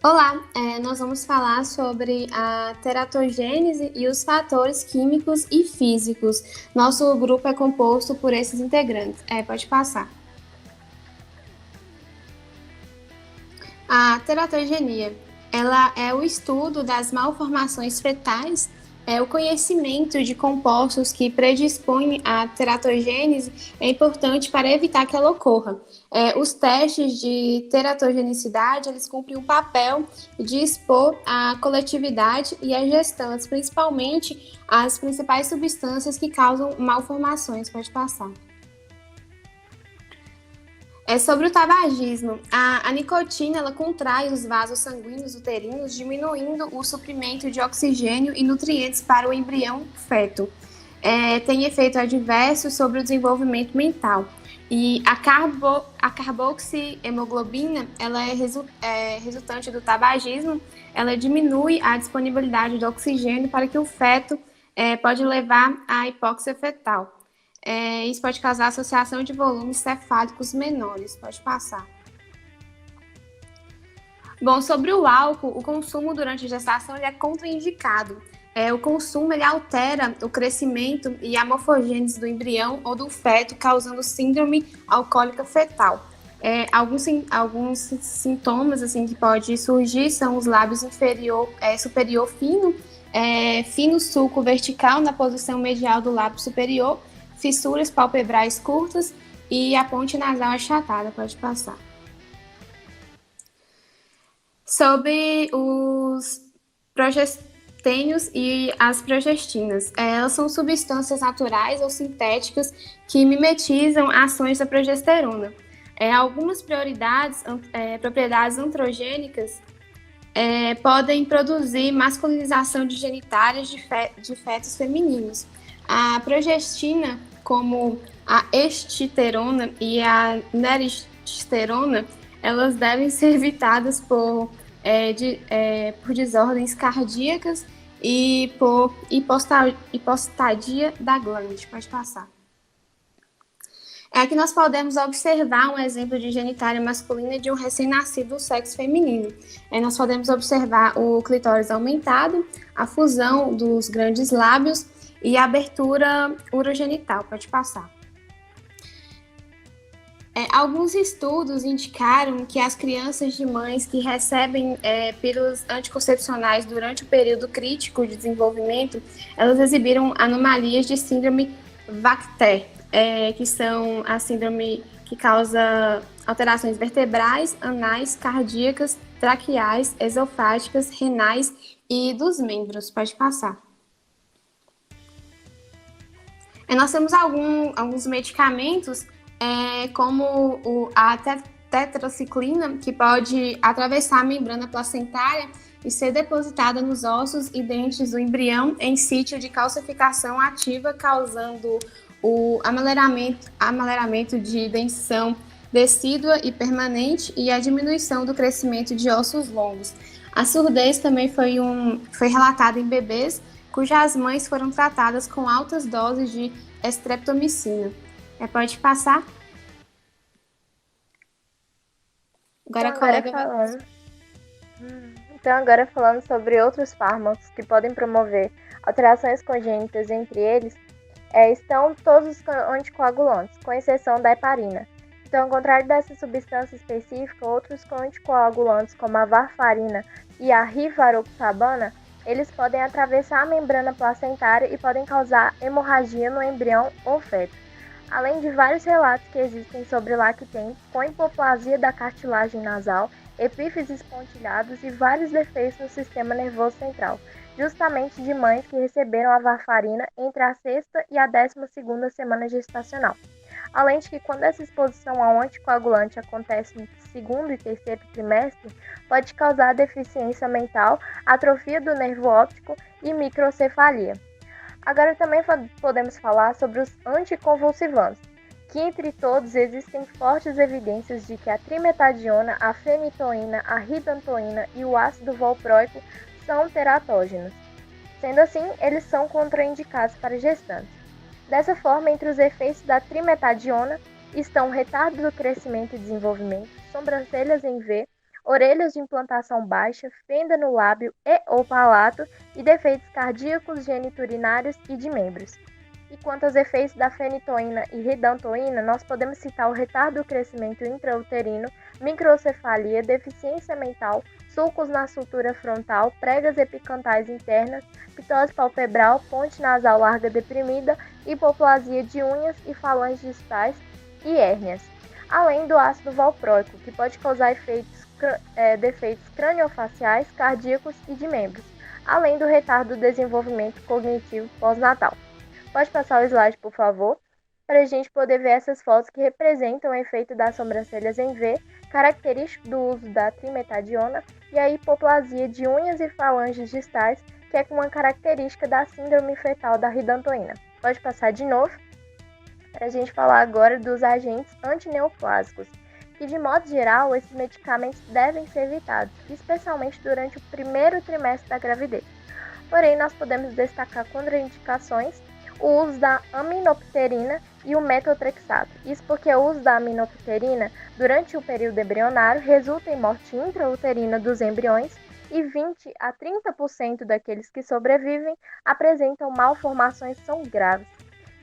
Olá, nós vamos falar sobre a teratogênese e os fatores químicos e físicos. Nosso grupo é composto por esses integrantes. Pode passar. A teratogenia, ela é o estudo das malformações fetais, o conhecimento de compostos que predispõem à teratogênese é importante para evitar que ela ocorra. Os testes de teratogenicidade, eles cumprem o papel de expor a coletividade e as gestantes, principalmente as principais substâncias que causam malformações. Pode passar. Sobre o tabagismo, a nicotina ela contrai os vasos sanguíneos uterinos, diminuindo o suprimento de oxigênio e nutrientes para o embrião feto. Tem efeito adverso sobre o desenvolvimento mental. E a carboxihemoglobina, ela é resultante do tabagismo, ela diminui a disponibilidade de oxigênio para que o feto pode levar à hipóxia fetal. Isso pode causar associação de volumes cefálicos menores. Pode passar. Bom, sobre o álcool, o consumo durante a gestação ele é contraindicado. O consumo ele altera o crescimento e a morfogênese do embrião ou do feto, causando síndrome alcoólica fetal. Alguns sintomas assim, que pode surgir são os lábios superior fino, fino sulco vertical na posição medial do lábio superior, fissuras palpebrais curtas e a ponte nasal achatada. Pode passar. Sobre os progestênios e as progestinas. Elas são substâncias naturais ou sintéticas que mimetizam ações da progesterona. Algumas propriedades androgênicas podem produzir masculinização de genitálias de fetos femininos. A progestina, como a estiterona e a neristerona, elas devem ser evitadas por desordens cardíacas e por hipostadia da glande. Pode passar. Aqui nós podemos observar um exemplo de genitália masculina de um recém-nascido do sexo feminino. Nós podemos observar o clitóris aumentado, a fusão dos grandes lábios e a abertura urogenital. Pode passar. Alguns estudos indicaram que as crianças de mães que recebem pílulas anticoncepcionais durante o período crítico de desenvolvimento, elas exibiram anomalias de síndrome VACTER, que são a síndrome que causa alterações vertebrais, anais, cardíacas, traqueais, esofágicas, renais e dos membros. Pode passar. Nós temos alguns medicamentos, como a tetraciclina, que pode atravessar a membrana placentária e ser depositada nos ossos e dentes do embrião em sítio de calcificação ativa, causando o ameleiramento de dentição decídua e permanente e a diminuição do crescimento de ossos longos. A surdez também foi relatada em bebês cujas mães foram tratadas com altas doses de estreptomicina. Pode passar? Agora falando sobre outros fármacos que podem promover alterações congênitas, entre eles, estão todos os anticoagulantes, com exceção da heparina. Então, ao contrário dessa substância específica, outros anticoagulantes, como a varfarina e a rivaroxabana, eles podem atravessar a membrana placentária e podem causar hemorragia no embrião ou feto. Além de vários relatos que existem sobre lactentes com hipoplasia da cartilagem nasal, epífises pontilhados e vários defeitos no sistema nervoso central, justamente de mães que receberam a varfarina entre a 6ª e a 12ª semana gestacional. Além de que, quando essa exposição ao anticoagulante acontece no 2º e 3º trimestre, pode causar deficiência mental, atrofia do nervo óptico e microcefalia. Agora também podemos falar sobre os anticonvulsivantes, que entre todos existem fortes evidências de que a trimetadiona, a fenitoína, a ridantoína e o ácido valproico são teratógenos. Sendo assim, eles são contraindicados para gestantes. Dessa forma, entre os efeitos da trimetadiona estão retardo do crescimento e desenvolvimento, sobrancelhas em V, orelhas de implantação baixa, fenda no lábio e ou palato e defeitos cardíacos, geniturinários e de membros. E quanto aos efeitos da fenitoína e ridantoína, nós podemos citar o retardo do crescimento intrauterino, microcefalia, deficiência mental, sulcos na sutura frontal, pregas epicantais internas, pitose palpebral, ponte nasal larga deprimida, hipoplasia de unhas e falanges distais e hérnias. Além do ácido valproico, que pode causar defeitos craniofaciais, cardíacos e de membros, além do retardo do desenvolvimento cognitivo pós-natal. Pode passar o slide, por favor, para a gente poder ver essas fotos que representam o efeito das sobrancelhas em V, característico do uso da trimetadiona, e a hipoplasia de unhas e falanges distais, que é uma característica da síndrome fetal da ridantoína. Pode passar de novo, para a gente falar agora dos agentes antineoplásicos, que de modo geral esses medicamentos devem ser evitados, especialmente durante o primeiro trimestre da gravidez. Porém, nós podemos destacar contraindicações, o uso da aminopterina e o metotrexato. Isso porque o uso da aminopterina durante o período embrionário resulta em morte intrauterina dos embriões e 20 a 30% daqueles que sobrevivem apresentam malformações que são graves.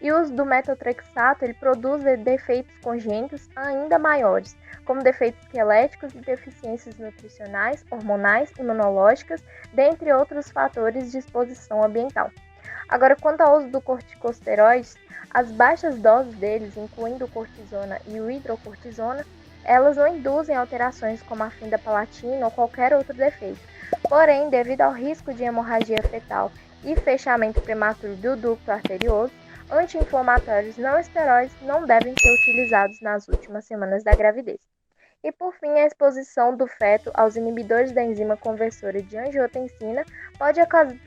E o uso do metotrexato ele produz defeitos congênitos ainda maiores, como defeitos esqueléticos e deficiências nutricionais, hormonais, imunológicas, dentre outros fatores de exposição ambiental. Agora, quanto ao uso do corticosteroides, as baixas doses deles, incluindo cortisona e o hidrocortisona, elas não induzem alterações como a fenda palatina ou qualquer outro defeito. Porém, devido ao risco de hemorragia fetal e fechamento prematuro do ducto arterioso, anti-inflamatórios não esteroides não devem ser utilizados nas últimas semanas da gravidez. E por fim, a exposição do feto aos inibidores da enzima conversora de angiotensina pode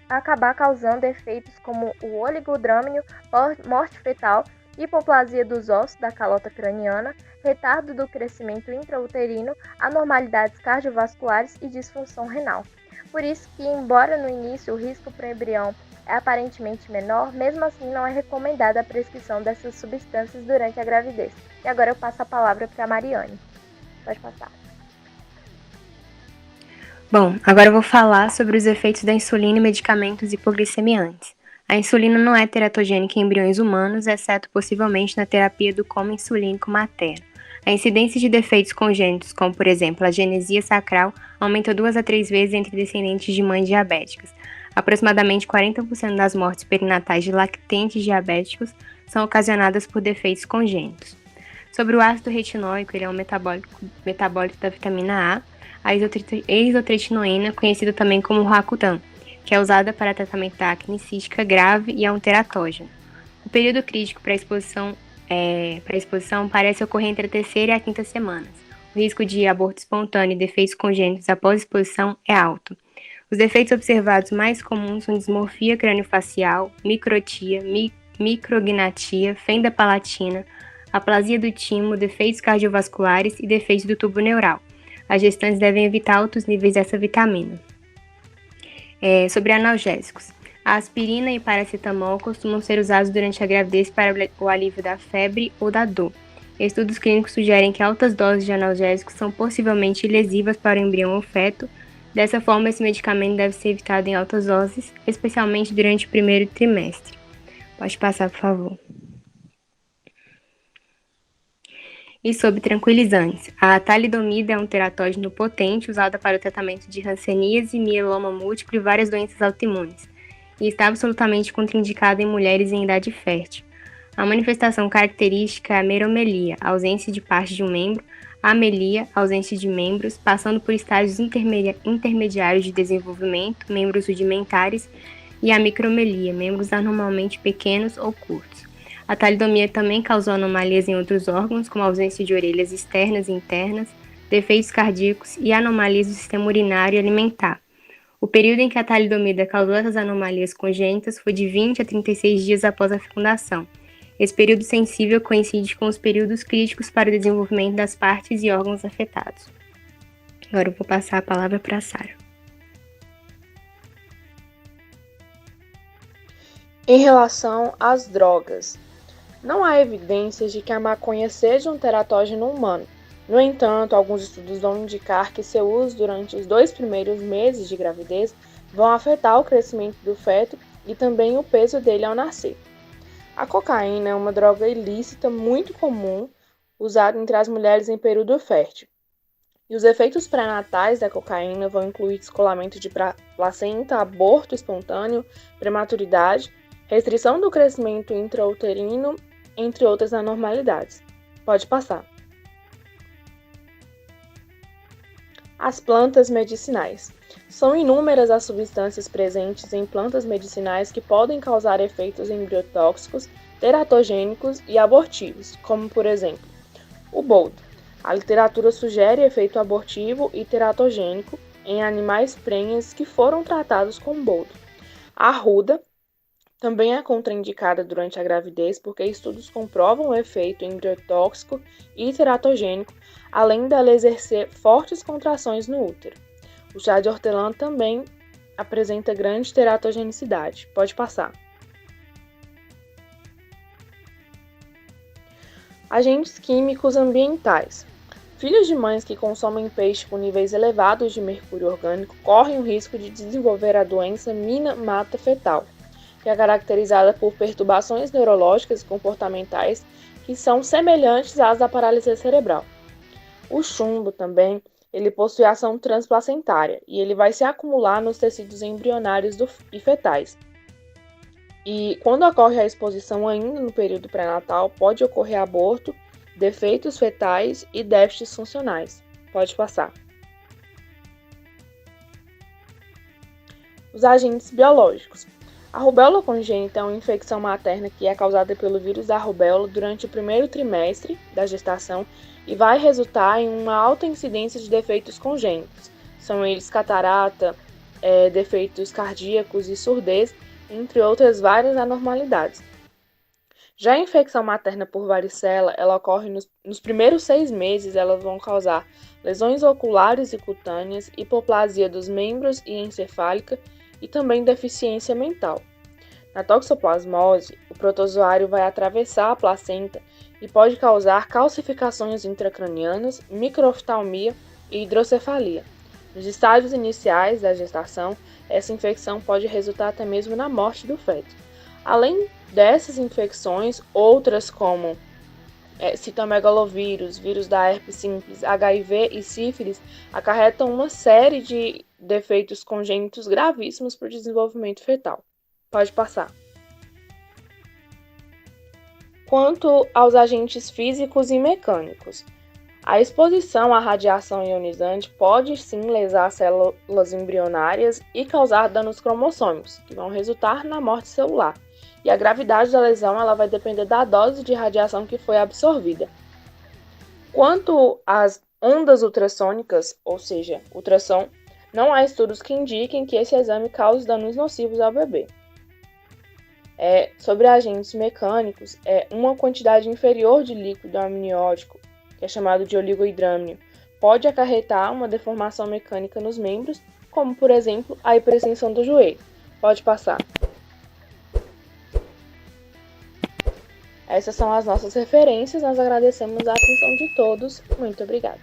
acabar causando efeitos como o oligodrâmino, morte fetal, hipoplasia dos ossos da calota craniana, retardo do crescimento intrauterino, anormalidades cardiovasculares e disfunção renal. Por isso que, embora no início o risco para o embrião é aparentemente menor, mesmo assim não é recomendada a prescrição dessas substâncias durante a gravidez. E agora eu passo a palavra para a Mariane. Pode passar. Bom, agora eu vou falar sobre os efeitos da insulina e medicamentos hipoglicemiantes. A insulina não é teratogênica em embriões humanos, exceto possivelmente na terapia do coma insulínico materno. A incidência de defeitos congênitos, como por exemplo a genesia sacral, aumenta 2 a 3 vezes entre descendentes de mães diabéticas. Aproximadamente 40% das mortes perinatais de lactentes diabéticos são ocasionadas por defeitos congênitos. Sobre o ácido retinóico, ele é um metabólito da vitamina A isotretinoína, conhecida também como Rakutan, que é usada para tratamento da acne cística grave e é um teratógeno. O período crítico para a exposição parece ocorrer entre a terceira e a quinta semanas. O risco de aborto espontâneo e defeitos congênitos após exposição é alto. Os defeitos observados mais comuns são dismorfia craniofacial, microtia, micrognatia, fenda palatina, aplasia do timo, defeitos cardiovasculares e defeitos do tubo neural. As gestantes devem evitar altos níveis dessa vitamina. Sobre analgésicos. A aspirina e paracetamol costumam ser usados durante a gravidez para o alívio da febre ou da dor. Estudos clínicos sugerem que altas doses de analgésicos são possivelmente lesivas para o embrião ou feto. Dessa forma, esse medicamento deve ser evitado em altas doses, especialmente durante o primeiro trimestre. Pode passar, por favor. E sobre tranquilizantes. A talidomida é um teratógeno potente usado para o tratamento de hanseníase, mieloma múltiplo e várias doenças autoimunes, e está absolutamente contraindicado em mulheres em idade fértil. A manifestação característica é a meromelia, ausência de parte de um membro, a amelia, ausência de membros, passando por estágios intermediários de desenvolvimento, membros rudimentares, e a micromelia, membros anormalmente pequenos ou curtos. A talidomia também causou anomalias em outros órgãos, como ausência de orelhas externas e internas, defeitos cardíacos e anomalias do sistema urinário e alimentar. O período em que a talidomida causou essas anomalias congênitas foi de 20 a 36 dias após a fecundação. Esse período sensível coincide com os períodos críticos para o desenvolvimento das partes e órgãos afetados. Agora eu vou passar a palavra para a Sara. Em relação às drogas, não há evidências de que a maconha seja um teratógeno humano. No entanto, alguns estudos vão indicar que seu uso durante os 2 primeiros meses de gravidez vão afetar o crescimento do feto e também o peso dele ao nascer. A cocaína é uma droga ilícita muito comum usada entre as mulheres em período fértil. E os efeitos pré-natais da cocaína vão incluir descolamento de placenta, aborto espontâneo, prematuridade, restrição do crescimento intrauterino, entre outras anormalidades. Pode passar. As plantas medicinais. São inúmeras as substâncias presentes em plantas medicinais que podem causar efeitos embriotóxicos, teratogênicos e abortivos, como por exemplo, o boldo. A literatura sugere efeito abortivo e teratogênico em animais prenhes que foram tratados com boldo. A arruda também é contraindicada durante a gravidez porque estudos comprovam o efeito embriotóxico e teratogênico, além dela exercer fortes contrações no útero. O chá de hortelã também apresenta grande teratogenicidade. Pode passar. Agentes químicos ambientais. Filhos de mães que consomem peixe com níveis elevados de mercúrio orgânico correm o risco de desenvolver a doença mina-mata fetal, que é caracterizada por perturbações neurológicas e comportamentais que são semelhantes às da paralisia cerebral. O chumbo também, ele possui ação transplacentária e ele vai se acumular nos tecidos embrionários e fetais. E quando ocorre a exposição ainda no período pré-natal, pode ocorrer aborto, defeitos fetais e déficits funcionais. Pode passar. Os agentes biológicos. A rubéola congênita é uma infecção materna que é causada pelo vírus da rubéola durante o primeiro trimestre da gestação e vai resultar em uma alta incidência de defeitos congênitos. São eles catarata, defeitos cardíacos e surdez, entre outras várias anormalidades. Já a infecção materna por varicela, ela ocorre nos primeiros 6 meses, elas vão causar lesões oculares e cutâneas, hipoplasia dos membros e encefálica e também deficiência mental. Na toxoplasmose, o protozoário vai atravessar a placenta e pode causar calcificações intracranianas, microoftalmia e hidrocefalia. Nos estágios iniciais da gestação, essa infecção pode resultar até mesmo na morte do feto. Além dessas infecções, outras como citomegalovírus, vírus da herpes simples, HIV e sífilis acarretam uma série de defeitos congênitos gravíssimos para o desenvolvimento fetal. Pode passar. Quanto aos agentes físicos e mecânicos, a exposição à radiação ionizante pode sim lesar células embrionárias e causar danos cromossômicos, que vão resultar na morte celular. E a gravidade da lesão ela vai depender da dose de radiação que foi absorvida. Quanto às ondas ultrassônicas, ou seja, ultrassom, não há estudos que indiquem que esse exame cause danos nocivos ao bebê. Sobre agentes mecânicos, uma quantidade inferior de líquido amniótico, que é chamado de oligohidrâmino, pode acarretar uma deformação mecânica nos membros, como, por exemplo, a hiperextensão do joelho. Pode passar. Essas são as nossas referências, nós agradecemos a atenção de todos. Muito obrigada.